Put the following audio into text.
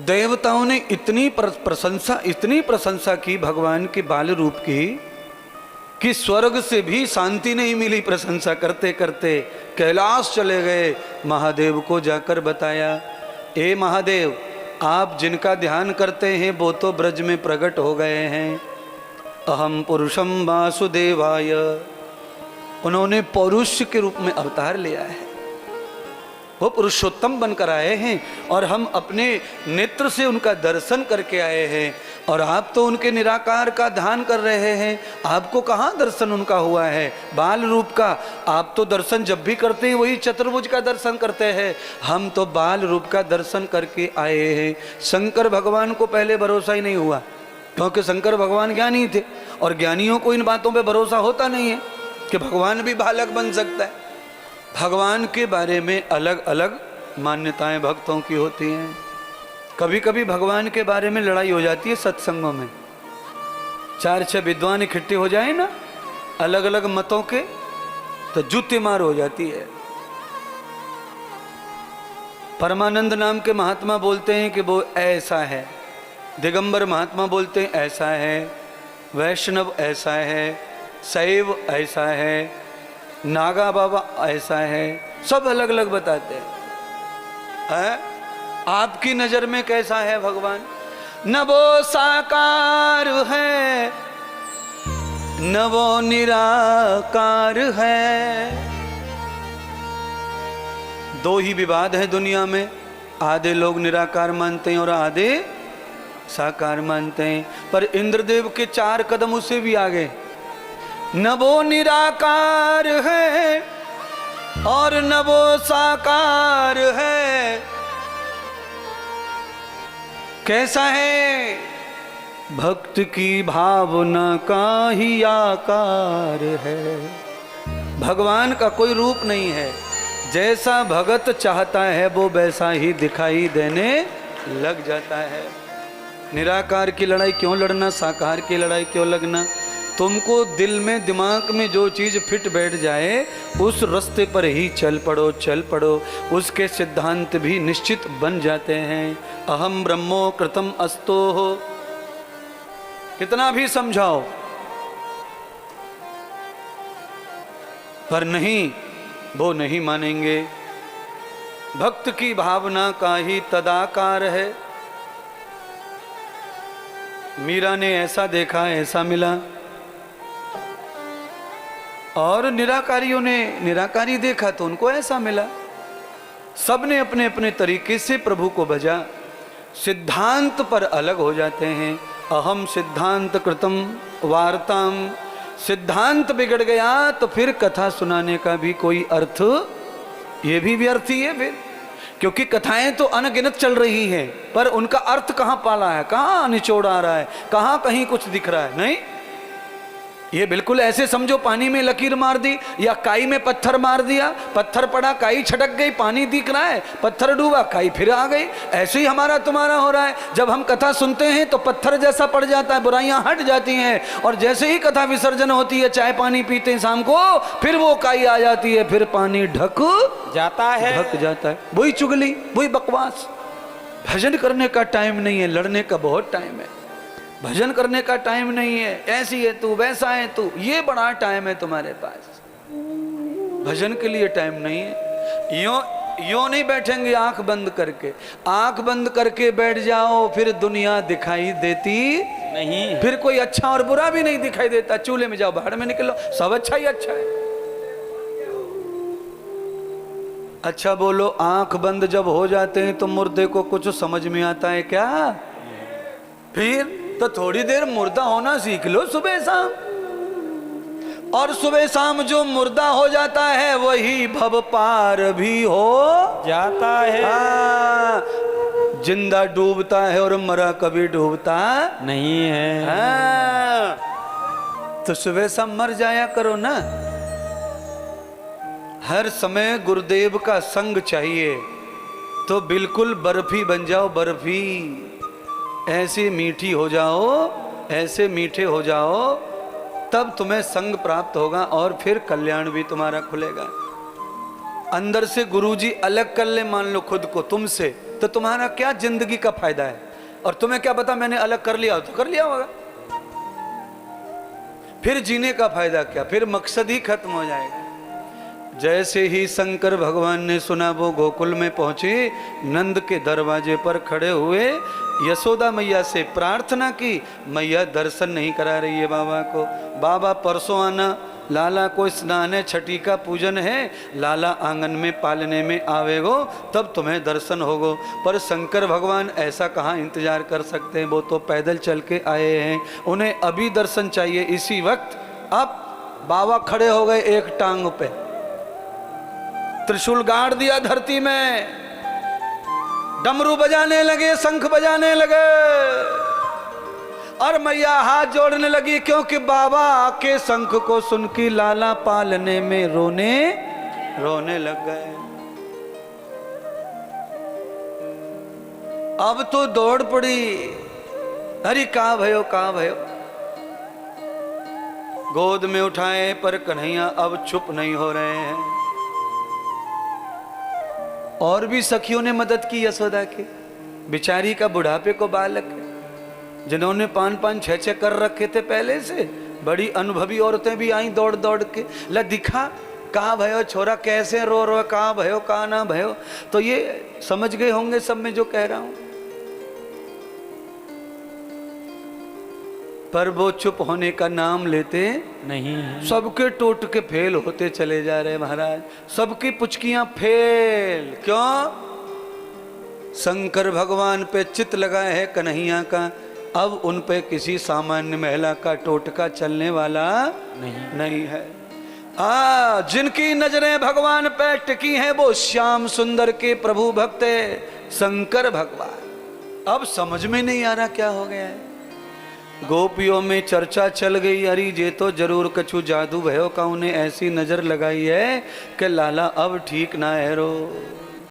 देवताओं ने इतनी प्रशंसा की भगवान के बाल रूप की कि स्वर्ग से भी शांति नहीं मिली। प्रशंसा करते करते कैलाश चले गए, महादेव को जाकर बताया, ए महादेव, आप जिनका ध्यान करते हैं वो तो ब्रज में प्रकट हो गए हैं। अहम पुरुषम वासुदेवाय, उन्होंने पौरुष के रूप में अवतार लिया है, वो पुरुषोत्तम बनकर आए हैं और हम अपने नेत्र से उनका दर्शन करके आए हैं। और आप तो उनके निराकार का ध्यान कर रहे हैं, आपको कहाँ दर्शन उनका हुआ है बाल रूप का? आप तो दर्शन जब भी करते हैं वही चतुर्भुज का दर्शन करते हैं, हम तो बाल रूप का दर्शन करके आए हैं। शंकर भगवान को पहले भरोसा ही नहीं हुआ, क्योंकि शंकर भगवान ज्ञानी थे और ज्ञानियों को इन बातों पर भरोसा होता नहीं है कि भगवान भी बालक बन सकता है। भगवान के बारे में अलग अलग मान्यताएं भक्तों की होती हैं। कभी कभी भगवान के बारे में लड़ाई हो जाती है सत्संगों में, 4-6 विद्वान इकट्ठे हो जाए ना अलग अलग मतों के, तो जूते मार हो जाती है। परमानंद नाम के महात्मा बोलते हैं कि वो ऐसा है, दिगंबर महात्मा बोलते हैं ऐसा है, वैष्णव ऐसा है, शैव ऐसा है, नागा बाबा ऐसा है, सब अलग अलग बताते हैं। आपकी नजर में कैसा है भगवान? न वो साकार है न वो निराकार है। दो ही विवाद है दुनिया में, आधे लोग निराकार मानते हैं और आधे साकार मानते हैं। पर इंद्रदेव के 4 कदम उससे भी आगे, न वो निराकार है और न वो साकार है। कैसा है? भक्त की भावना का ही आकार है। भगवान का कोई रूप नहीं है, जैसा भगत चाहता है वो वैसा ही दिखाई देने लग जाता है। निराकार की लड़ाई क्यों लड़ना, साकार की लड़ाई क्यों लगना? तुमको दिल में दिमाग में जो चीज फिट बैठ जाए उस रास्ते पर ही चल पड़ो, उसके सिद्धांत भी निश्चित बन जाते हैं। अहम ब्रह्मो कृतम अस्तो हो, कितना भी समझाओ पर नहीं, वो नहीं मानेंगे। भक्त की भावना का ही तदाकार है। मीरा ने ऐसा देखा, ऐसा मिला, और निराकारियों ने निराकारी देखा तो उनको ऐसा मिला। सबने अपने अपने तरीके से प्रभु को भजा, सिद्धांत पर अलग हो जाते हैं। अहम सिद्धांत कृतम वार्ताम, सिद्धांत बिगड़ गया तो फिर कथा सुनाने का भी कोई अर्थ, ये भी व्यर्थ ही है फिर, क्योंकि कथाएं तो अनगिनत चल रही हैं पर उनका अर्थ कहाँ पाला है, कहाँ निचोड़ आ रहा है, कहाँ कहीं कुछ दिख रहा है? नहीं, ये बिल्कुल ऐसे समझो पानी में लकीर मार दी या काई में पत्थर मार दिया, पत्थर पड़ा काई छटक गई, पानी दिख रहा है, पत्थर डूबा काई फिर आ गई। ऐसे ही हमारा तुम्हारा हो रहा है। जब हम कथा सुनते हैं तो पत्थर जैसा पड़ जाता है, बुराइयां हट जाती हैं, और जैसे ही कथा विसर्जन होती है, चाय पानी पीते हैं शाम को, फिर वो काई आ जाती है, फिर पानी ढक जाता है। वही चुगली, वही बकवास। भजन करने का टाइम नहीं है, लड़ने का बहुत टाइम है। भजन करने का टाइम नहीं है, ऐसी है तू, वैसा है तू, ये बड़ा टाइम है तुम्हारे पास। भजन के लिए टाइम नहीं है। यो नहीं बैठेंगे आंख बंद करके, आंख बंद करके बैठ जाओ फिर दुनिया दिखाई देती नहीं, फिर कोई अच्छा और बुरा भी नहीं दिखाई देता। चूल्हे में जाओ, बाहर में निकलो, सब अच्छा ही अच्छा है। अच्छा बोलो, आंख बंद जब हो जाते हैं तो मुर्दे को कुछ समझ में आता है क्या? फिर तो थोड़ी देर मुर्दा होना सीख लो सुबह शाम, और सुबह शाम जो मुर्दा हो जाता है वही भव पार भी हो जाता है। जिंदा डूबता है और मरा कभी डूबता नहीं है। तो सुबह शाम मर जाया करो ना। हर समय गुरुदेव का संग चाहिए, तो बिल्कुल बर्फी बन जाओ, बर्फी। ऐसे मीठी हो जाओ, ऐसे मीठे हो जाओ, तब तुम्हें संग प्राप्त होगा और फिर कल्याण भी तुम्हारा खुलेगा। अंदर से गुरुजी अलग कर ले मान लो खुद को तुमसे, तो तुम्हारा क्या जिंदगी का फायदा है? और तुम्हें क्या पता मैंने अलग कर लिया हो तो कर लिया होगा, फिर जीने का फायदा क्या, फिर मकसद ही खत्म हो जाएगा। जैसे ही शंकर भगवान ने सुना वो गोकुल में पहुंचे, नंद के दरवाजे पर खड़े हुए यशोदा मैया से प्रार्थना की, मैया दर्शन नहीं करा रही है बाबा को, बाबा परसों आना, लाला को स्नान है, छठी का पूजन है, लाला आंगन में पालने में आवेगो तब तुम्हें दर्शन होगो। पर शंकर भगवान ऐसा कहाँ इंतजार कर सकते हैं, वो तो पैदल चल के आए हैं, उन्हें अभी दर्शन चाहिए इसी वक्त। अब बाबा खड़े हो गए एक टांग पे, त्रिशूल गाड़ दिया धरती में, डमरू बजाने लगे, शंख बजाने लगे, और मैया हाथ जोड़ने लगी, क्योंकि बाबा के शंख को सुन के लाला पालने में रोने लग गए। अब तो दौड़ पड़ी, अरे कहाँ भयो कहाँ भयो, गोद में उठाए पर कन्हैया अब चुप नहीं हो रहे हैं। और भी सखियों ने मदद की यशोदा की, बिचारी का बुढ़ापे को बालक है, जिन्होंने 5-5, 6 कर रखे थे पहले से, बड़ी अनुभवी औरतें भी आई दौड़ दौड़ के, ला दिखा कहाँ भयो छोरा, कैसे रो रो, कहाँ भयो कहाँ ना भयो। तो ये समझ गए होंगे सब मैं जो कह रहा हूं, पर वो चुप होने का नाम लेते नहीं, सबके टूट के फेल होते चले जा रहे महाराज, सबकी पुचकियां फेल। क्यों? शंकर भगवान पे चित लगाए है कन्हैया का, अब उन पे किसी सामान्य महिला का टोटका चलने वाला नहीं है। जिनकी नजरें भगवान पे टिकी हैं वो श्याम सुंदर के प्रभु भक्त शंकर भगवान। अब समझ में नहीं आ रहा क्या हो गया है। गोपियों में चर्चा चल गई, अरे ये तो जरूर कछु जादू भयो का उन्हें ऐसी नजर लगाई है कि लाला अब ठीक ना है रो।